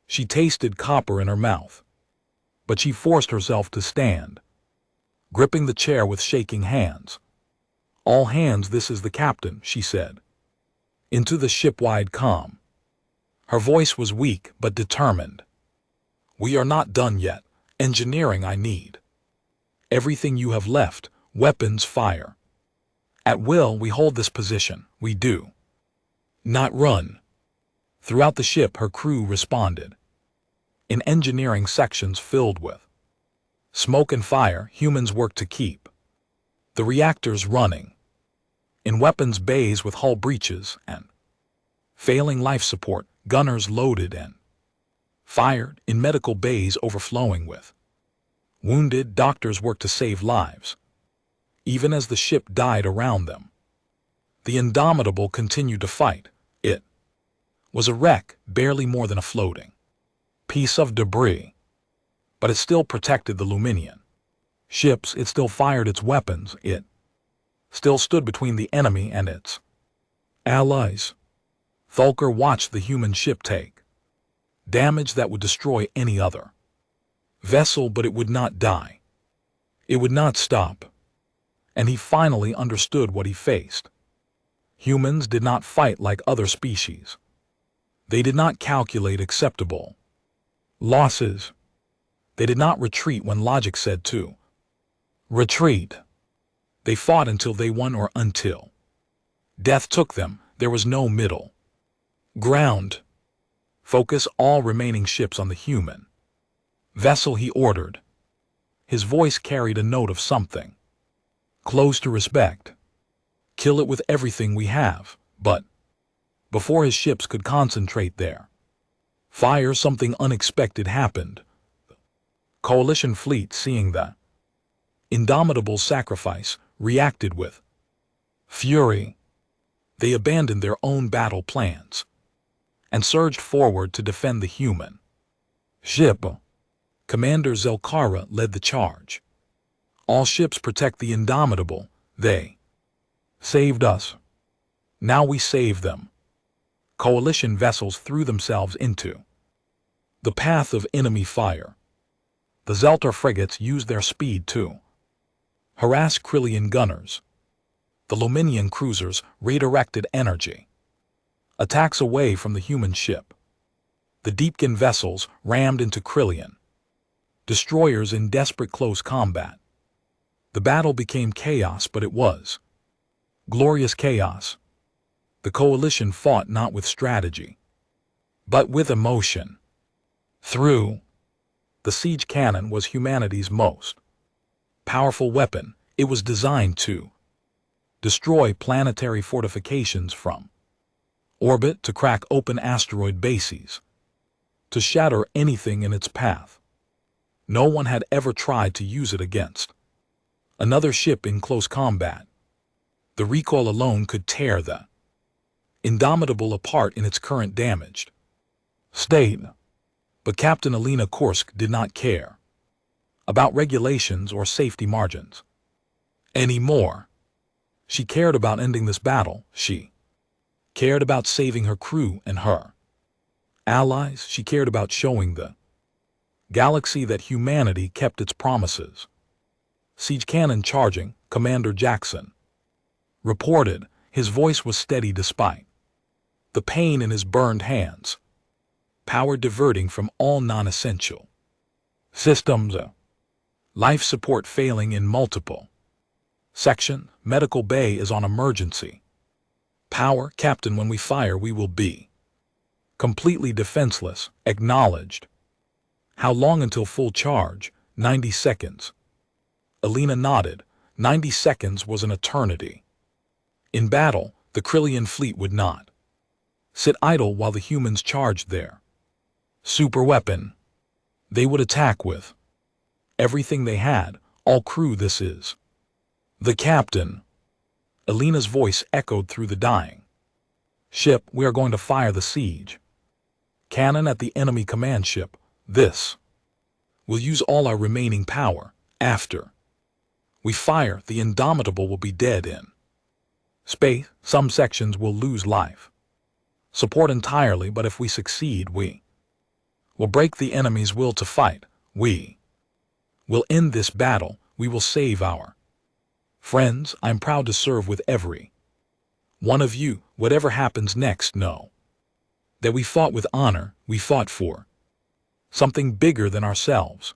She tasted copper in her mouth, but she forced herself to stand, gripping the chair with shaking hands. All hands, this is the captain, she said. into the ship-wide calm. Her voice was weak but determined. "We are not done yet. Engineering I need. Everything you have left, weapons fire. At will we hold this position, we do not run." Throughout the ship her crew responded. In engineering sections filled with smoke and fire, humans worked to keep the reactors running. In weapons bays with hull breaches and failing life support, gunners loaded and fired. In medical bays overflowing with wounded, doctors worked to save lives. Even as the ship died around them, the Indomitable continued to fight. It was a wreck, barely more than a floating piece of debris. But it still protected the Luminian ships, it still fired its weapons, it still stood between the enemy and its allies. Thulker watched the human ship take damage that would destroy any other vessel, but it would not die. It would not stop. And he finally understood what he faced. Humans did not fight like other species. They did not calculate acceptable losses. They did not retreat when logic said to retreat. They fought until they won or until death took them. There was no middle ground. "Focus all remaining ships on the human vessel," he ordered. His voice carried a note of something close to respect. "Kill it with everything we have." But before his ships could concentrate their fire, something unexpected happened. The coalition fleet, seeing the Indomitable's sacrifice, reacted with fury. They abandoned their own battle plans and surged forward to defend the human ship. Commander Zelkara led the charge. "All ships protect the Indomitable. They saved us. Now we save them." Coalition vessels threw themselves into the path of enemy fire. The Zeltar frigates used their speed to harass Krillian gunners. The Lominian cruisers redirected energy attacks away from the human ship. The Deepkin vessels rammed into Krillian destroyers in desperate close combat. The battle became chaos, but it was glorious chaos. The coalition fought not with strategy, but with emotion. Through the siege cannon was humanity's most powerful weapon. It was designed to destroy planetary fortifications from orbit, to crack open asteroid bases, to shatter anything in its path. No one had ever tried to use it against another ship in close combat. The recoil alone could tear the Indomitable apart in its current damaged state. But Captain Alina Kursk did not care about regulations or safety margins anymore. She cared about ending this battle. She cared about saving her crew and her allies. She cared about showing the galaxy that humanity kept its promises. "Siege cannon charging," Commander Jackson reported. His voice was steady despite the pain in his burned hands. Power diverting from all non-essential systems. Life support failing in multiple section. Medical bay is on emergency power. "Captain, when we fire we will be completely defenseless." "Acknowledged." "How long until full charge?" 90 seconds. Alina nodded. 90 seconds was an eternity. In battle, the Krillian fleet would not sit idle while the humans charged their superweapon. They would attack with everything they had. "All crew, this is the captain." Alina's voice echoed through the dying ship. "We are going to fire the siege cannon at the enemy command ship. This will use all our remaining power. After we fire, the Indomitable will be dead in space. Some sections will lose life support entirely, but if we succeed, we will break the enemy's will to fight. We will end this battle. We will save our friends. I'm proud to serve with every One of you, whatever happens next, know that we fought with honor, we fought for something bigger than ourselves.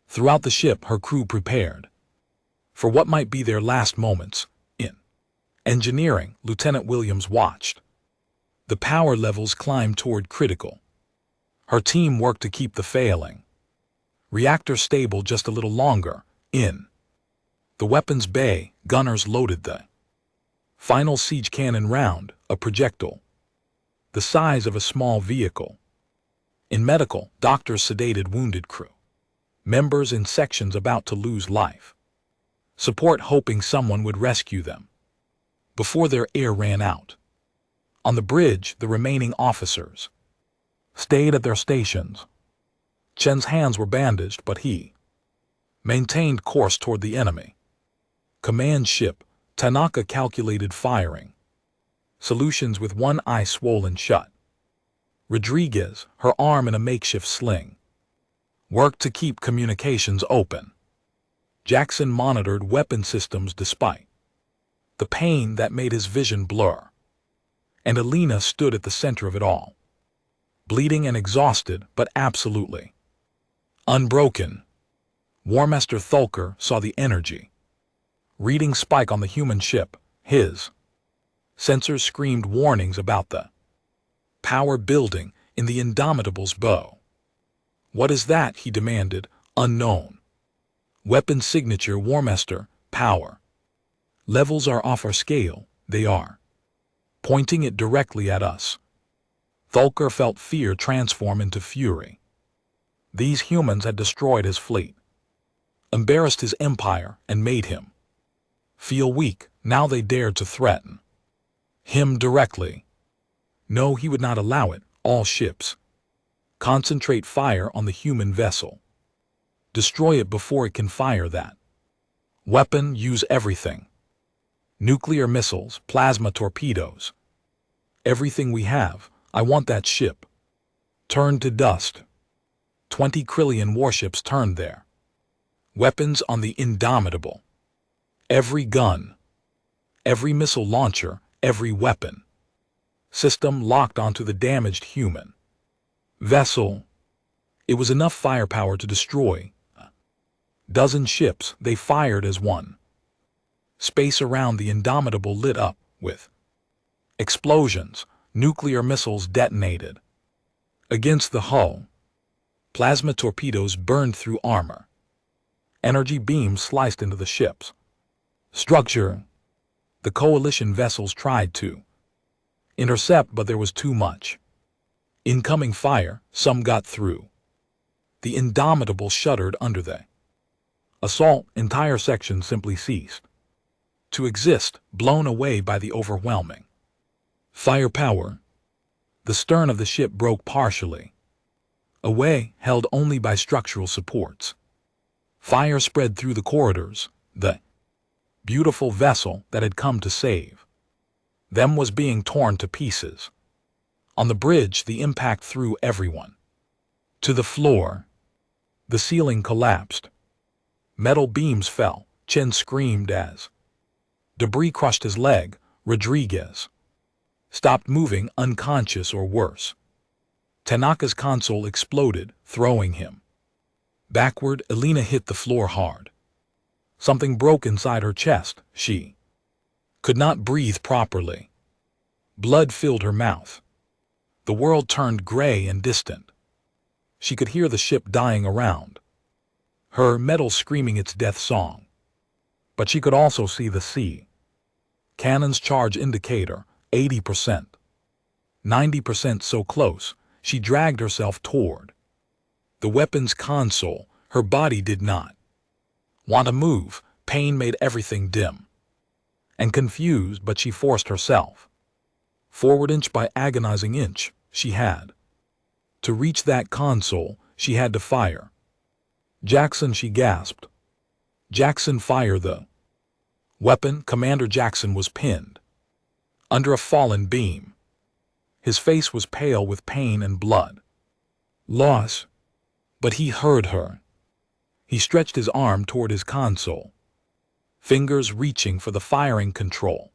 Throughout the ship, her crew prepared for what might be their last moments. In engineering, Lieutenant Williams watched the power levels climb toward critical. Her team worked to keep the failing reactor stable just a little longer. In the weapons bay, gunners loaded the final siege cannon round, a projectile the size of a small vehicle. In medical, doctors sedated wounded crew members in sections about to lose life. Support hoping someone would rescue them before their air ran out. On the bridge, the remaining officers stayed at their stations. Chen's hands were bandaged, but he maintained course toward the enemy. Command ship, Tanaka calculated firing solutions with one eye swollen shut. Rodriguez, her arm in a makeshift sling, worked to keep communications open. Jackson monitored weapon systems despite the pain that made his vision blur. And Alina stood at the center of it all, bleeding and exhausted, but absolutely unbroken. War Master Thulker saw the energy reading spike on the human ship. His sensors screamed warnings about the power building in the Indomitable's bow. What is that? He demanded. Unknown. Weapon signature, War Master. Power levels are off our scale. They are pointing it directly at us. Thulker felt fear transform into fury. These humans had destroyed his fleet, embarrassed his empire, and made him feel weak. Now they dared to threaten him directly. No, he would not allow it. All ships, concentrate fire on the human vessel. Destroy it before it can fire that weapon. Use everything. Nuclear missiles, plasma torpedoes. Everything we have. I want that ship turned to dust. 20 Krillian warships turned there. Weapons on the Indomitable. Every gun, every missile launcher, every weapon system locked onto the damaged human vessel. It was enough firepower to destroy a dozen ships. They fired as one. Space around the Indomitable lit up with explosions. Nuclear missiles detonated against the hull. Plasma torpedoes burned through armor. Energy beams sliced into the ship's structure. The coalition vessels tried to intercept, but there was too much incoming fire. Some got through. The Indomitable shuddered under the assault. Entire sections simply ceased to exist, blown away by the overwhelming firepower. The stern of the ship broke partially away, held only by structural supports. Fire spread through the corridors. The beautiful vessel that had come to save them was being torn to pieces. On the bridge, the impact threw everyone to the floor. The ceiling collapsed. Metal beams fell. Chen screamed as debris crushed his leg. Rodriguez stopped moving, unconscious or worse. Tanaka's console exploded, throwing him backward. Alina hit the floor hard. Something broke inside her chest. She could not breathe properly. Blood filled her mouth. The world turned gray and distant. She could hear the ship dying around her, metal screaming its death song. But she could also see the sea. Cannon's charge indicator, 80%. 90% so close, she dragged herself toward the weapon's console. Her body did not want to move. Pain made everything dim and confused, but she forced herself forward inch by agonizing inch. She had to reach that console. She had to fire. Jackson, she gasped. Jackson, fire the weapon. Commander Jackson was pinned under a fallen beam. His face was pale with pain and blood loss, but he heard her. He stretched his arm toward his console, fingers reaching for the firing control.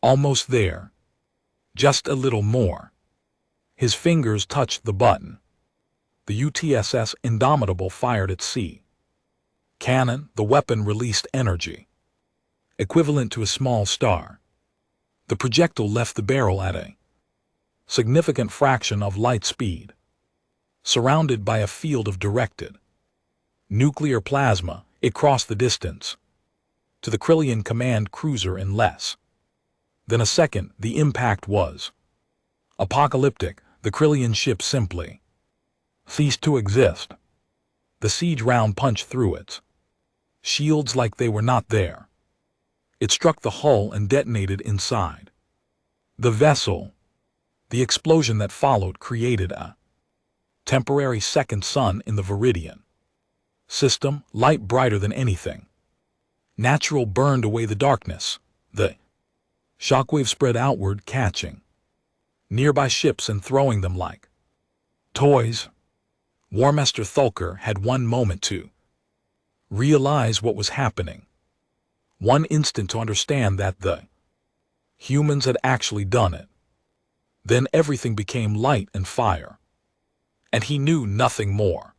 Almost there. Just a little more. His fingers touched the button. The UTSS Indomitable fired at sea. Cannon, the weapon released energy, equivalent to a small star. The projectile left the barrel at a significant fraction of light speed, surrounded by a field of directed nuclear plasma. It crossed the distance to the Krillian command cruiser in less than a second. The impact was apocalyptic. The Krillian ship simply ceased to exist. The siege round punched through its shields like they were not there. It struck the hull and detonated inside the vessel. The explosion that followed created a temporary second sun in the Viridian system, light brighter than anything natural burned away the darkness. The shockwave spread outward, catching nearby ships and throwing them like toys. Warmaster Thulker had one moment to realize what was happening, one instant to understand that the humans had actually done it. Then everything became light and fire, and he knew nothing more.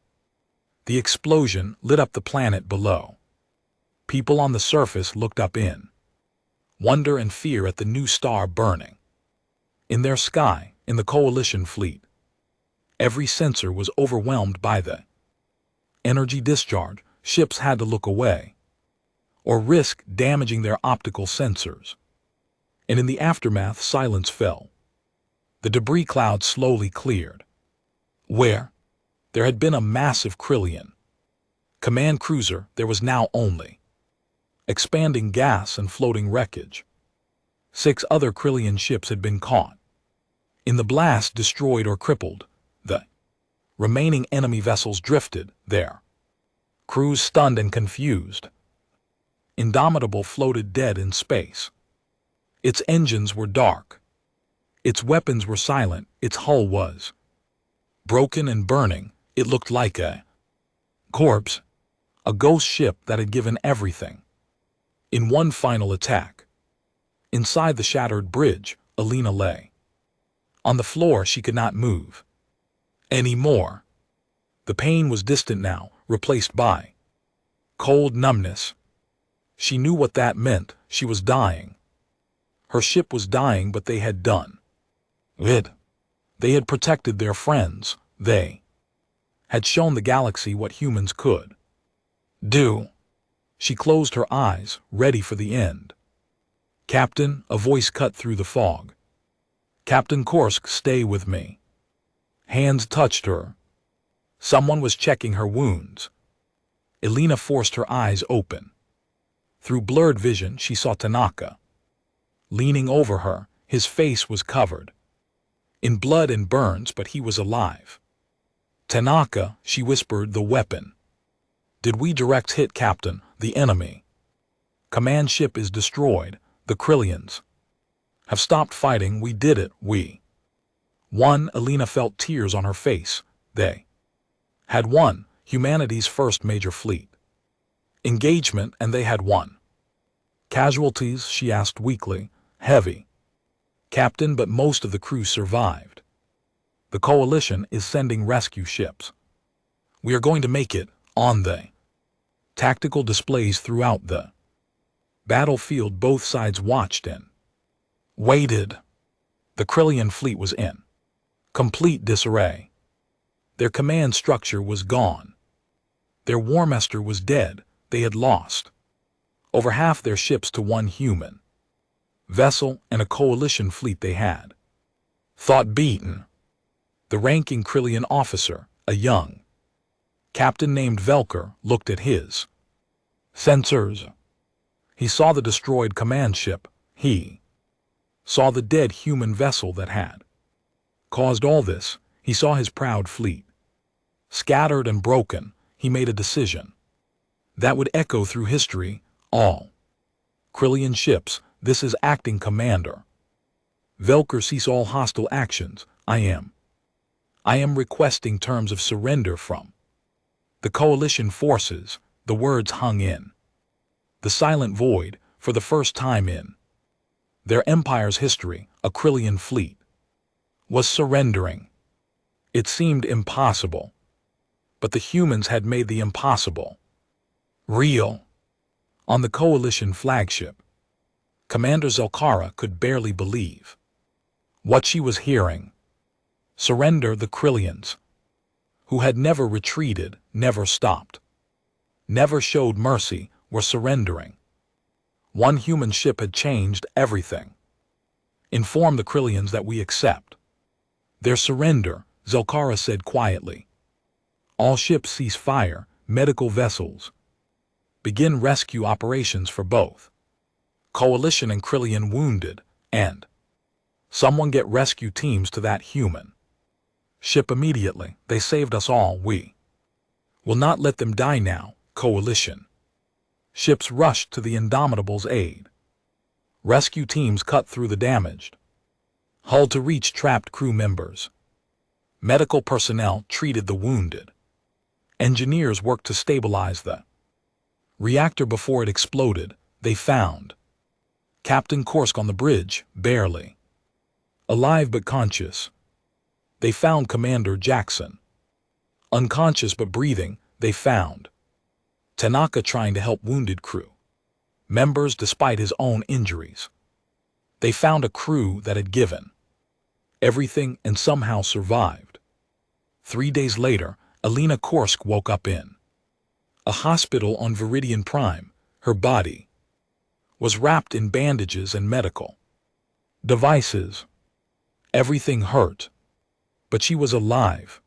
The explosion lit up the planet below. People on the surface looked up in wonder and fear at the new star burning in their sky. In the Coalition fleet, every sensor was overwhelmed by the energy discharge. Ships had to look away or risk damaging their optical sensors. And in the aftermath, silence fell. The debris cloud slowly cleared. Where there had been a massive Krillian command cruiser, there was now only expanding gas and floating wreckage. 6 other Krillian ships had been caught in the blast, destroyed or crippled. The remaining enemy vessels drifted, their crews stunned and confused. Indomitable floated dead in space. Its engines were dark. Its weapons were silent. Its hull was broken and burning. It looked like a corpse, a ghost ship that had given everything in one final attack. Inside the shattered bridge, Alina lay. On the floor, she could not move anymore. The pain was distant now, replaced by cold numbness. She knew what that meant. She was dying. Her ship was dying, but they had done it. They had protected their friends. They had shown the galaxy what humans could do. She closed her eyes, ready for the end. "Captain," a voice cut through the fog. "Captain Korsk, stay with me." Hands touched her. Someone was checking her wounds. Alina forced her eyes open. Through blurred vision, she saw Tanaka leaning over her. His face was covered in blood and burns, but he was alive. "Tanaka," she whispered, "the weapon." "Did we direct hit, Captain? The enemy command ship is destroyed. The Krillians have stopped fighting. We did it. We won." Alina felt tears on her face. They had won humanity's first major fleet engagement, and they had won. "Casualties?" she asked weakly. "Heavy, Captain, but most of the crew survived. The Coalition is sending rescue ships. We are going to make it on the tactical displays throughout the battlefield." Both sides watched and waited. The Krillian fleet was in complete disarray. Their command structure was gone. Their Warmaster was dead. They had lost over half their ships to one human vessel, and a Coalition fleet they had thought beaten. The ranking Krillian officer, a young captain named Velker, looked at his sensors. He saw the destroyed command ship. He saw the dead human vessel that had caused all this. He saw his proud fleet scattered and broken. He made a decision that would echo through history. All Krillian ships, this is acting commander. Velker, cease all hostile actions. I am requesting terms of surrender from the Coalition forces. The words hung in the silent void. For the first time in Their empire's history, a Krillian fleet, was surrendering. It seemed impossible, but the humans had made the impossible real. On the Coalition flagship, Commander Zelkara could barely believe what she was hearing. Surrender. The Krillians, who had never retreated, never stopped, never showed mercy, were surrendering. One human ship had changed everything. Inform the Krillians that we accept their surrender, Zelkara said quietly. All ships cease fire, medical vessels. Begin rescue operations for both Coalition and Krillian wounded, and someone get rescue teams to that human ship immediately. They saved us all. We will not let them die now. Coalition ships rushed to the Indomitable's aid. Rescue teams cut through the damaged hull to reach trapped crew members. Medical personnel treated the wounded. Engineers worked to stabilize the reactor before it exploded. They found Captain Korsk on the bridge, barely alive but conscious. They found Commander Jackson unconscious but breathing. They found Tanaka trying to help wounded crew members despite his own injuries. They found a crew that had given everything and somehow survived. 3 days later, Alina Korsk woke up in a hospital on Viridian Prime. Her body was wrapped in bandages and medical devices. Everything hurt, but she was alive.